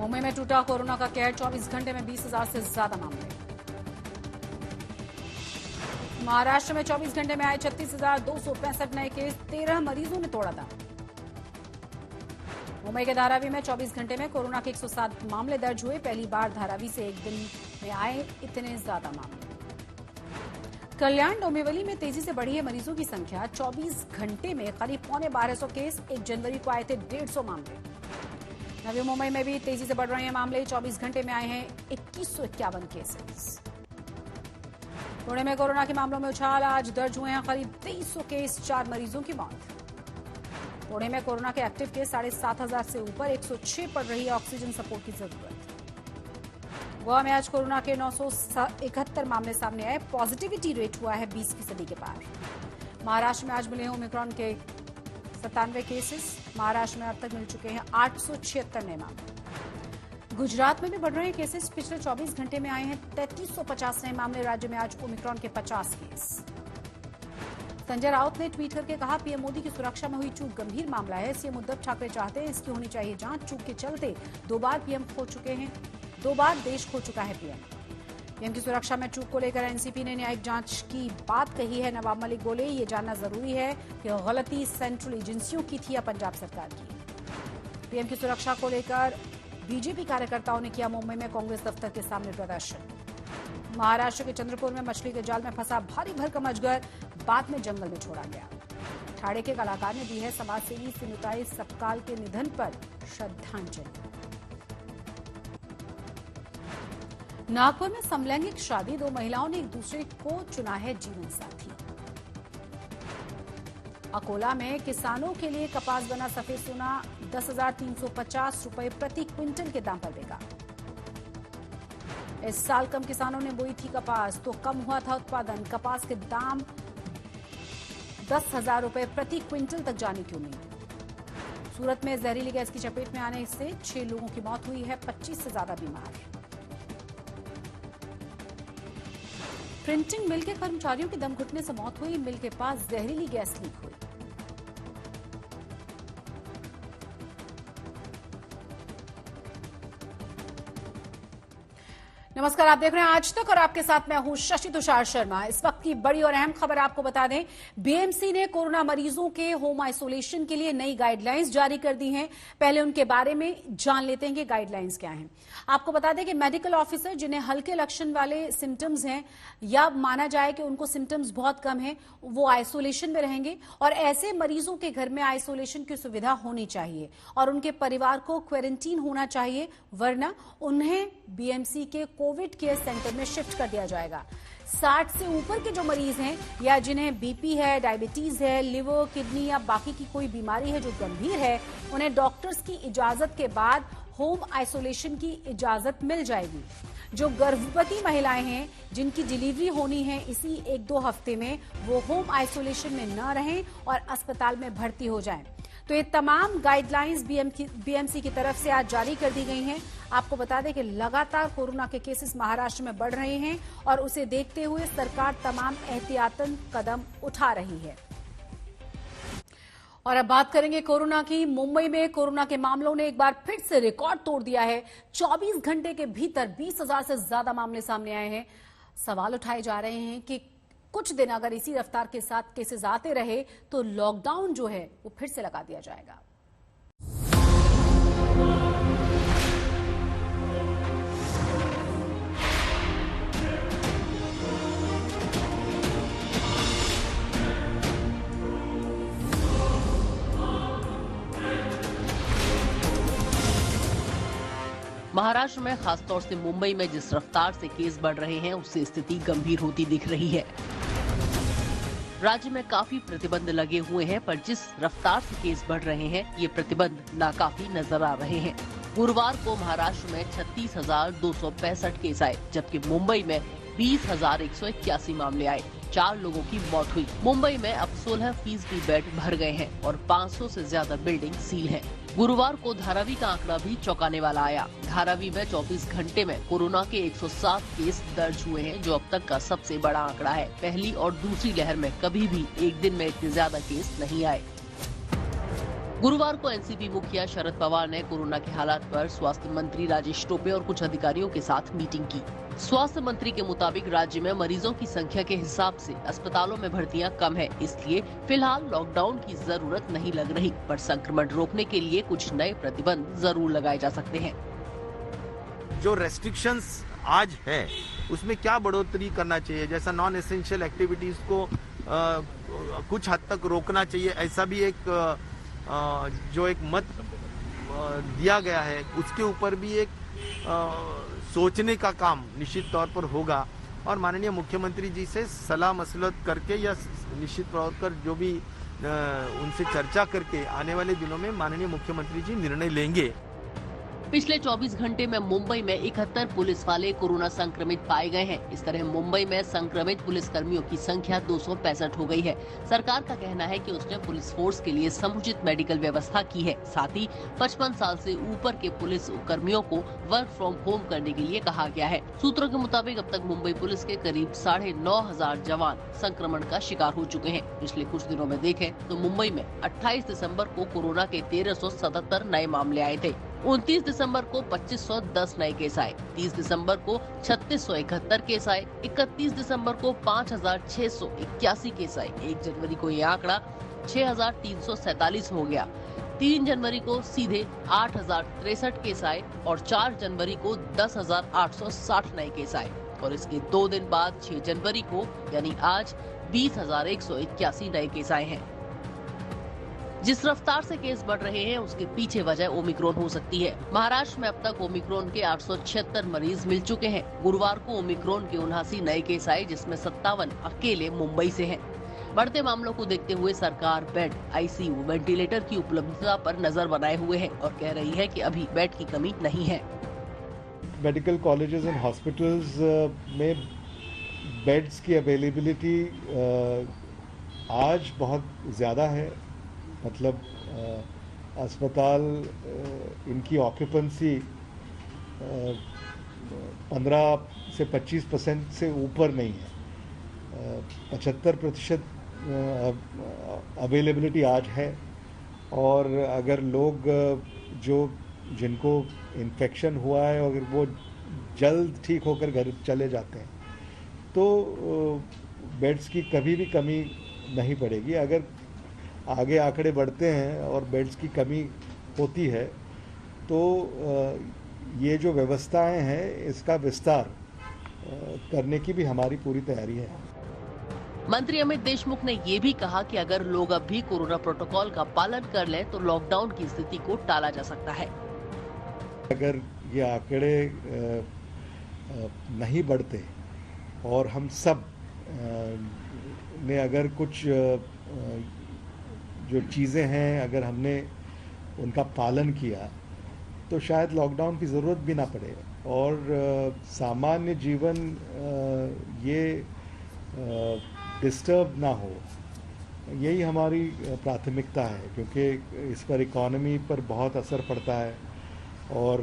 मुंबई में टूटा कोरोना का कहर, 24 घंटे में 20,000 से ज्यादा मामले। महाराष्ट्र में 24 घंटे में आए 36,265 नए केस, 13 मरीजों ने तोड़ा दम। मुंबई के धारावी में 24 घंटे में कोरोना के 107 मामले दर्ज हुए, पहली बार धारावी से एक दिन में आए इतने ज्यादा मामले। कल्याण डोंबिवली में तेजी से बढ़ी है मरीजों की संख्या, 24 घंटे में करीब 1250 केस, 1 जनवरी को आए थे 150 मामले। नवी मुंबई में भी तेजी से बढ़ रहे हैं मामले, 24 घंटे में आए हैं 2151 केसेस। पुणे में कोरोना के मामलों में उछाल, आज दर्ज हुए हैं करीब 2300 केस, 4 मरीजों की मौत। पुणे में कोरोना के एक्टिव केस 7,500 से ऊपर, 106 पड़ रही है ऑक्सीजन सपोर्ट की जरूरत। गोवा में आज कोरोना के 971 मामले सामने आए, पॉजिटिविटी रेट हुआ है 20% के पार। महाराष्ट्र में आज मिले हैं ओमिक्रॉन के 97 केसेस, महाराष्ट्र में अब तक मिल चुके हैं 876 नए मामले। गुजरात में भी बढ़ रहे हैं केसेस, पिछले 24 घंटे में आए हैं 3350 नए मामले, राज्य में आज ओमिक्रॉन के 50 केस। संजय राउत ने ट्वीट करके कहा, पीएम मोदी की सुरक्षा में हुई चूक गंभीर मामला है, सीएम उद्धव ठाकरे चाहते हैं इसकी होनी चाहिए जांच, चूक के चलते 2 बार पीएम खो चुके हैं, 2 बार देश खो चुका है पीएम की सुरक्षा में चूक को लेकर एनसीपी ने न्यायिक जांच की बात कही है। नवाब मलिक बोले, ये जानना जरूरी है कि गलती सेंट्रल एजेंसियों की थी या पंजाब सरकार की। पीएम की सुरक्षा को लेकर बीजेपी कार्यकर्ताओं ने किया मुंबई में कांग्रेस दफ्तर के सामने प्रदर्शन। महाराष्ट्र के चंद्रपुर में मछली के जाल में फंसा भारी भरकम अजगर, बाद में जंगल में छोड़ा गया। ठाणे के कलाकार ने दी है समाजसेवी सिनुताई सपकाल के निधन पर श्रद्धांजलि। नागपुर में समलैंगिक शादी, 2 महिलाओं ने एक दूसरे को चुना है जीवन साथी। अकोला में किसानों के लिए कपास बना सफेद सोना 10,350 रुपए प्रति क्विंटल के दाम पर बिका। इस साल कम किसानों ने बोई थी कपास तो कम हुआ था उत्पादन, कपास के दाम 10,000 रुपए प्रति क्विंटल तक जाने की उम्मीद। सूरत में जहरीली गैस की चपेट में आने से 6 लोगों की मौत हुई है, 25 से ज्यादा बीमार। प्रिंटिंग मिल के कर्मचारियों की दम घुटने से मौत हुई, मिल के पास जहरीली गैस लीक हुई। नमस्कार, आप देख रहे हैं आज तक और आपके साथ मैं हूं शशि तुषार शर्मा। इस वक्त की बड़ी और अहम खबर आपको बता दें, बीएमसी ने कोरोना मरीजों के होम आइसोलेशन के लिए नई गाइडलाइंस जारी कर दी हैं। पहले उनके बारे में जान लेते हैं कि गाइडलाइंस क्या हैं। आपको बता दें कि मेडिकल ऑफिसर जिन्हें हल्के लक्षण वाले सिम्टम्स हैं या माना जाए कि उनको सिम्टम्स बहुत कम है, वो आइसोलेशन में रहेंगे और ऐसे मरीजों के घर में आइसोलेशन की सुविधा होनी चाहिए और उनके परिवार को क्वारंटीन होना चाहिए, वरना उन्हें बीएमसी के कोविड केयर सेंटर में शिफ्ट कर दिया जाएगा। 60 से ऊपर के जो मरीज हैं या जिन्हें बीपी है, डायबिटीज है, लिवर, किडनी या बाकी की कोई बीमारी है जो गंभीर है, उन्हें डॉक्टर्स की इजाजत के बाद होम आइसोलेशन की इजाजत मिल जाएगी। जो गर्भवती महिलाएं हैं जिनकी डिलीवरी होनी है इसी 1-2 हफ्ते में, वो होम आइसोलेशन में न रहें और अस्पताल में भर्ती हो जाएं। तो ये तमाम गाइडलाइंस बीएमसी की तरफ से आज जारी कर दी गई हैं। आपको बता दें कि लगातार कोरोना के केसेस महाराष्ट्र में बढ़ रहे हैं और उसे देखते हुए सरकार तमाम एहतियातन कदम उठा रही है। और अब बात करेंगे कोरोना की। मुंबई में कोरोना के मामलों ने एक बार फिर से रिकॉर्ड तोड़ दिया है। 24 घंटे के भीतर 20,000 से ज्यादा मामले सामने आए हैं। सवाल उठाए जा रहे हैं कि कुछ दिन अगर इसी रफ्तार के साथ केसेस आते रहे तो लॉकडाउन जो है वो फिर से लगा दिया जाएगा। महाराष्ट्र में खासतौर से मुंबई में जिस रफ्तार से केस बढ़ रहे हैं उससे स्थिति गंभीर होती दिख रही है। राज्य में काफी प्रतिबंध लगे हुए हैं, पर जिस रफ्तार से केस बढ़ रहे हैं ये प्रतिबंध नाकाफी नजर आ रहे हैं। गुरुवार को महाराष्ट्र में 36,265 केस आए, जबकि मुंबई में 20,181 मामले आए। 4 लोगों की मौत हुई। मुंबई में अब 16% बेड भर गए हैं और 500 से ज्यादा बिल्डिंग सील हैं। गुरुवार को धारावी का आंकड़ा भी चौंकाने वाला आया। धारावी में 24 घंटे में कोरोना के 107 केस दर्ज हुए हैं, जो अब तक का सबसे बड़ा आंकड़ा है। पहली और दूसरी लहर में कभी भी एक दिन में इतने ज्यादा केस नहीं आए। गुरुवार को एनसीपी मुखिया शरद पवार ने कोरोना के हालात पर स्वास्थ्य मंत्री राजेश टोपे और कुछ अधिकारियों के साथ मीटिंग की। स्वास्थ्य मंत्री के मुताबिक राज्य में मरीजों की संख्या के हिसाब से अस्पतालों में भर्तियां कम है, इसलिए फिलहाल लॉकडाउन की जरूरत नहीं लग रही, पर संक्रमण रोकने के लिए कुछ नए प्रतिबंध जरूर लगाए जा सकते हैं। जो रेस्ट्रिक्शंस आज है उसमें क्या बढ़ोतरी करना चाहिए, जैसा नॉन एसेंशियल एक्टिविटीज को कुछ हद तक रोकना चाहिए, ऐसा भी एक जो एक मत दिया गया है उसके ऊपर भी एक सोचने का काम निश्चित तौर पर होगा और माननीय मुख्यमंत्री जी से सलाह मसलत करके या निश्चित तौर पर जो भी उनसे चर्चा करके आने वाले दिनों में माननीय मुख्यमंत्री जी निर्णय लेंगे। पिछले 24 घंटे में मुंबई में 71 पुलिस वाले कोरोना संक्रमित पाए गए हैं। इस तरह मुंबई में संक्रमित पुलिसकर्मियों की संख्या 265 हो गई है। सरकार का कहना है कि उसने पुलिस फोर्स के लिए समुचित मेडिकल व्यवस्था की है। साथ ही 55 साल से ऊपर के पुलिस कर्मियों को वर्क फ्रॉम होम करने के लिए कहा गया है। सूत्रों के मुताबिक अब तक मुंबई पुलिस के करीब 9,500 जवान संक्रमण का शिकार हो चुके हैं। पिछले कुछ दिनों में देखें तो मुंबई में 28 दिसंबर को कोरोना के 1377 नए मामले आए थे। 29 दिसंबर को 2510 नए केस आए, 30 दिसंबर को 3671 केस आए, 31 दिसंबर को 5681 केस आए, 1 जनवरी को ये आंकड़ा 6347 हो गया, 3 जनवरी को सीधे 8063 केस आए और 4 जनवरी को 10,860 नए केस आए और इसके 2 दिन बाद 6 जनवरी को यानी आज 20,181 नए केस आए हैं। जिस रफ्तार से केस बढ़ रहे हैं उसके पीछे वजह ओमिक्रॉन हो सकती है। महाराष्ट्र में अब तक ओमिक्रॉन के 876 मरीज मिल चुके हैं। गुरुवार को ओमिक्रॉन के 79 नए केस आए, जिसमें 57 अकेले मुंबई से हैं। बढ़ते मामलों को देखते हुए सरकार बेड, आईसीयू, वेंटिलेटर की उपलब्धता पर नजर बनाए हुए है और कह रही है कि अभी बेड की कमी नहीं है। मेडिकल कॉलेजेस एंड हॉस्पिटल्स में बेड्स की अवेलेबिलिटी आज बहुत ज़्यादा है, मतलब अस्पताल इनकी ऑक्यूपेंसी 15 से 25% से ऊपर नहीं है। 75% अवेलेबिलिटी आज है और अगर लोग जिनको इन्फेक्शन हुआ है अगर वो जल्द ठीक होकर घर चले जाते हैं तो बेड्स की कभी भी कमी नहीं पड़ेगी। अगर आगे आंकड़े बढ़ते हैं और बेड्स की कमी होती है तो ये जो व्यवस्थाएं हैं इसका विस्तार करने की भी हमारी पूरी तैयारी है। मंत्री अमित देशमुख ने ये भी कहा कि अगर लोग अब भी कोरोना प्रोटोकॉल का पालन कर लें तो लॉकडाउन की स्थिति को टाला जा सकता है। अगर ये आंकड़े नहीं बढ़ते और हम सब ने अगर कुछ जो चीज़ें हैं अगर हमने उनका पालन किया तो शायद लॉकडाउन की ज़रूरत भी ना पड़े और सामान्य जीवन ये डिस्टर्ब ना हो। यही हमारी प्राथमिकता है क्योंकि इस पर इकोनॉमी पर बहुत असर पड़ता है और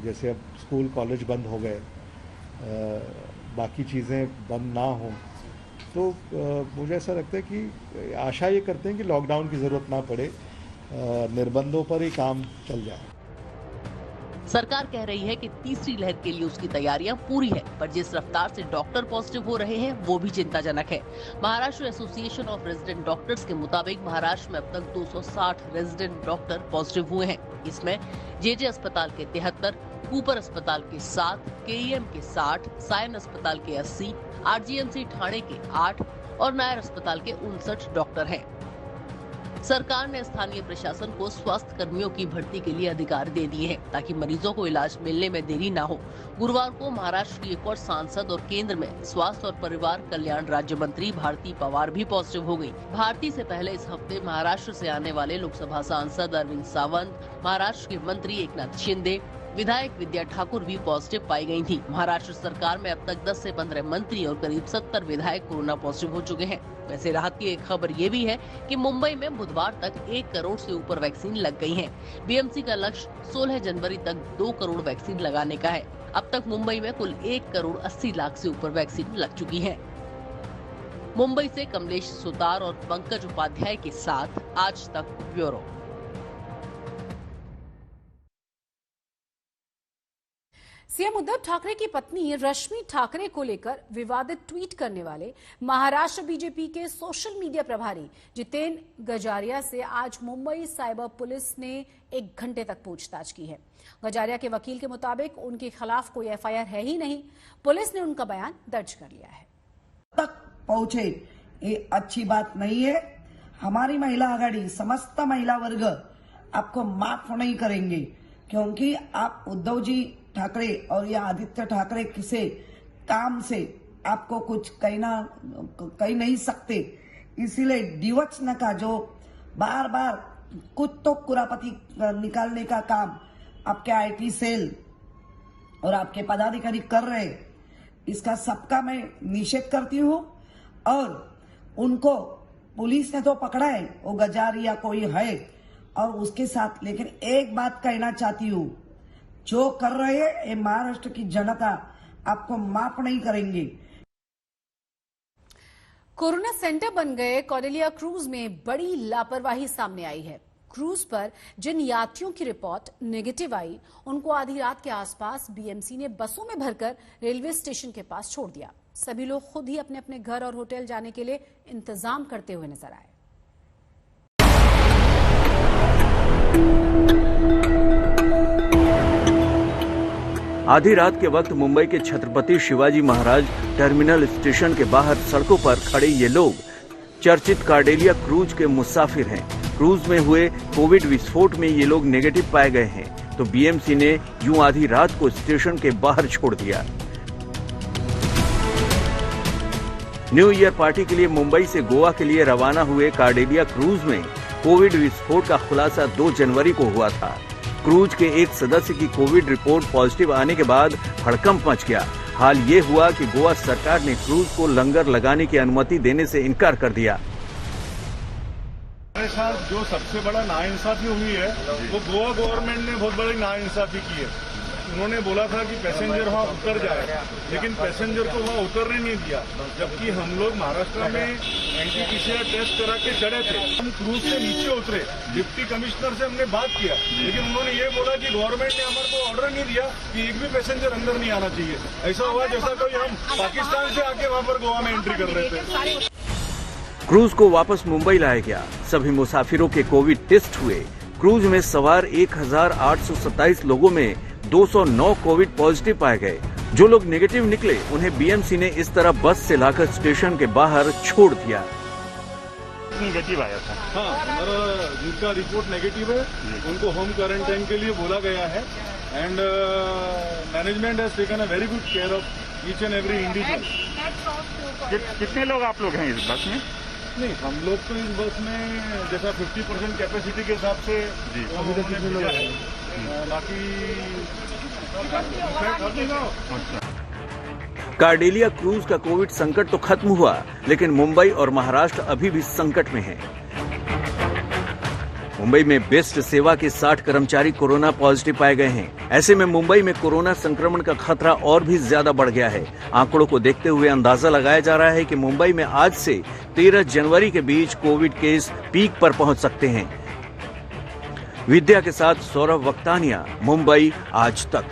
जैसे अब स्कूल कॉलेज बंद हो गए, बाकी चीज़ें बंद ना हों तो मुझे ऐसा लगता है कि आशा ये करते हैं कि लॉकडाउन की ज़रूरत ना पड़े, निर्बंधों पर ही काम चल जाए। सरकार कह रही है कि तीसरी लहर के लिए उसकी तैयारियां पूरी है, पर जिस रफ्तार से डॉक्टर पॉजिटिव हो रहे हैं वो भी चिंताजनक है। Maharashtra association of resident doctors के मुताबिक महाराष्ट्र में अब तक 260 रेजिडेंट डॉक्टर पॉजिटिव हुए हैं। इसमें जेजे अस्पताल के 73, कूपर अस्पताल के 7, केईएम के 60, सायन अस्पताल के 80, आरजीएमसी ठाणे के 8 और नायर अस्पताल के 59 डॉक्टर हैं। सरकार ने स्थानीय प्रशासन को स्वास्थ्य कर्मियों की भर्ती के लिए अधिकार दे दिए हैं ताकि मरीजों को इलाज मिलने में देरी न हो। गुरुवार को महाराष्ट्र की एक और सांसद और केंद्र में स्वास्थ्य और परिवार कल्याण राज्य मंत्री भारती पवार भी पॉजिटिव हो गई। भारती से पहले इस हफ्ते महाराष्ट्र से आने वाले लोकसभा सांसद अरविंद सावंत, महाराष्ट्र के मंत्री एकनाथ शिंदे, विधायक विद्या ठाकुर भी पॉजिटिव पाई गई थी। महाराष्ट्र सरकार में अब तक 10 से 15 मंत्री और करीब 70 विधायक कोरोना पॉजिटिव हो चुके हैं। वैसे राहत की एक खबर ये भी है कि मुंबई में बुधवार तक 1 करोड़ से ऊपर वैक्सीन लग गई है। बीएमसी का लक्ष्य 16 जनवरी तक 2 करोड़ वैक्सीन लगाने का है। अब तक मुंबई में कुल 1 करोड़ 80 लाख से ऊपर वैक्सीन लग चुकी है। मुंबई से कमलेश सुतार और पंकज उपाध्याय के साथ आज तक ब्यूरो। सीएम उद्धव ठाकरे की पत्नी रश्मि ठाकरे को लेकर विवादित ट्वीट करने वाले महाराष्ट्र बीजेपी के सोशल मीडिया प्रभारी जितेन गजारिया से आज मुंबई साइबर पुलिस ने 1 घंटे तक पूछताछ की है। गजारिया के वकील के मुताबिक उनके खिलाफ कोई एफआईआर है ही नहीं। पुलिस ने उनका बयान दर्ज कर लिया है। तक पहुंचे ये अच्छी बात नहीं है। हमारी महिला आघाड़ी समस्त महिला वर्ग आपको माफ नहीं करेंगे, क्योंकि आप उद्धव जी ठाकरे और या आदित्य ठाकरे किसे काम से आपको कुछ कह नहीं सकते। इसीलिए डिवचन का जो बार बार कुछ तो कुरापति निकालने का काम आपके आईटी सेल और आपके पदाधिकारी कर रहे, इसका सबका मैं निषेध करती हूँ। और उनको पुलिस ने तो पकड़ा है, वो गजारिया कोई है और उसके साथ, लेकिन एक बात कहना चाहती हूँ, जो कर रहे हैं ये महाराष्ट्र की जनता आपको माफ नहीं करेंगे। कोरोना सेंटर बन गए कॉर्डेलिया क्रूज में बड़ी लापरवाही सामने आई है। क्रूज पर जिन यात्रियों की रिपोर्ट नेगेटिव आई, उनको आधी रात के आसपास बीएमसी ने बसों में भरकर रेलवे स्टेशन के पास छोड़ दिया। सभी लोग खुद ही अपने अपने घर और होटल जाने के लिए इंतजाम करते हुए नजर आए। आधी रात के वक्त मुंबई के छत्रपति शिवाजी महाराज टर्मिनल स्टेशन के बाहर सड़कों पर खड़े ये लोग चर्चित कॉर्डेलिया क्रूज के मुसाफिर हैं। क्रूज में हुए कोविड विस्फोट में ये लोग नेगेटिव पाए गए हैं, तो बीएमसी ने यूं आधी रात को स्टेशन के बाहर छोड़ दिया। न्यू ईयर पार्टी के लिए मुंबई से गोवा के लिए रवाना हुए कॉर्डेलिया क्रूज में कोविड विस्फोट का खुलासा 2 जनवरी को हुआ था। क्रूज के एक सदस्य की कोविड रिपोर्ट पॉजिटिव आने के बाद हड़कंप मच गया। हाल ये हुआ कि गोवा सरकार ने क्रूज को लंगर लगाने की अनुमति देने से इनकार कर दिया। हमारे साथ जो सबसे बड़ा नाइंसाफी हुई है वो गोवा गवर्नमेंट ने बहुत बड़ी नाइंसाफी की है। उन्होंने बोला था कि पैसेंजर वहाँ उतर जाए, लेकिन पैसेंजर को वहाँ उतरने नहीं दिया, जबकि हम लोग महाराष्ट्र में एंटी-पीसीआर टेस्ट करा के चढ़े थे। हम क्रूज से नीचे उतरे, डिप्टी कमिश्नर से हमने बात किया, लेकिन उन्होंने ये बोला कि गवर्नमेंट ने हमारे को ऑर्डर नहीं दिया कि एक भी पैसेंजर अंदर नहीं आना चाहिए। ऐसा हुआ जैसा कोई हम पाकिस्तान से आके वहाँ पर गोवा में एंट्री कर रहे थे। क्रूज को वापस मुंबई लाया गया। सभी मुसाफिरों के कोविड टेस्ट हुए। क्रूज में सवार 1827 लोगों में 209 कोविड पॉजिटिव पाए गए। जो लोग नेगेटिव निकले उन्हें बीएमसी ने इस तरह बस से लाकर स्टेशन के बाहर छोड़ दिया। नेगेटिव आया था। हाँ, और जिनका रिपोर्ट नेगेटिव है उनको होम क्वारंटाइन के लिए बोला गया है। And management has taken a very good care of each and every individual. कितने लोग आप लोग हैं इस बस में? नहीं, हम लोग तो इस बस में जैसा 50% कैपेसिटी के हिसाब से बाकी कॉर्डेलिया क्रूज का कोविड संकट तो खत्म हुआ, लेकिन मुंबई और महाराष्ट्र अभी भी संकट में हैं। मुंबई में बेस्ट सेवा के 60 कर्मचारी कोरोना पॉजिटिव पाए गए हैं। ऐसे में मुंबई में कोरोना संक्रमण का खतरा और भी ज्यादा बढ़ गया है। आंकड़ों को देखते हुए अंदाजा लगाया जा रहा है कि मुंबई में आज से 13 जनवरी के बीच कोविड केस पीक पर पहुंच सकते हैं। विद्या के साथ सौरभ वक्तानिया, मुंबई आज तक।